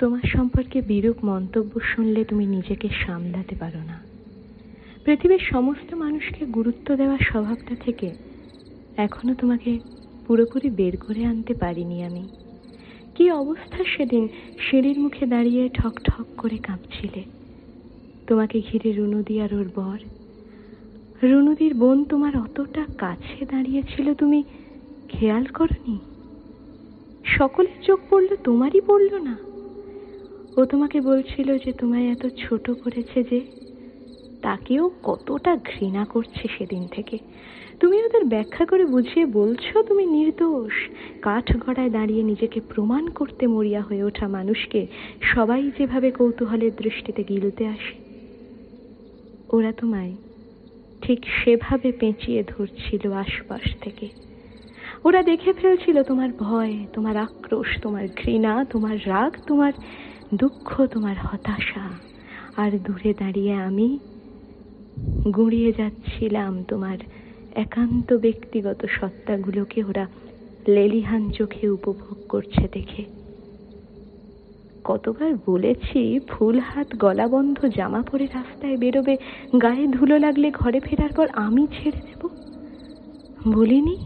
তোমার সম্পর্কে বিরূপ মন্তব্য শুনলে তুমি নিজেকে সামলাতে পারো না। পৃথিবীর সমস্ত মানুষকে গুরুত্ব দেওয়ার স্বভাবটা থেকে এখনো তোমাকে পুরোপুরি বের করে আনতে পারিনি আমি। কি অবস্থা সেদিন সিঁড়ির মুখে দাঁড়িয়ে ঠক ঠক করে কাঁপছিলে। তোমাকে ঘিরে রুনুদি আর ওর বর। রুনুদির বোন তোমার অতটা কাছে দাঁড়িয়েছিল, তুমি খেয়াল করনি? সকলের চোখ পড়লো, তোমারই পড়লো না? ও তোমাকে বলছিল যে তোমায় এত ছোট করেছে, যে তাকেও কতটা ঘৃণা করছে সেদিন থেকে। তুমি ওদের ব্যাখ্যা করে বুঝিয়ে বলছো তুমি নির্দোষ। কাঠ গড়ায় দাঁড়িয়ে নিজেকে প্রমাণ করতে মরিয়া হয়ে ওঠা মানুষকে সবাই যেভাবে কৌতূহলের দৃষ্টিতে গিলতে আসে, ওরা তোমায় ঠিক সেভাবে পেঁচিয়ে ধরছিল আশপাশ থেকে। ওরা দেখে ফেলছিল তোমার ভয়, তোমার আক্রোশ, তোমার ঘৃণা, তোমার রাগ, তোমার দুঃখ, তোমার হতাশা। আর দূরে দাঁড়িয়ে আমি গুঁড়িয়ে যাচ্ছিলাম তোমার একান্ত ব্যক্তিগত সত্তাগুলোকে ওরা লেলিহান চোখে উপভোগ করছে দেখে। কতবার বলেছি ফুল হাত গলা বন্ধ জামা পরে রাস্তায় বেরোবে, গায়ে ধুলো লাগলে ঘরে ফেরার পর আমি ছেড়ে দেব? বলিনি?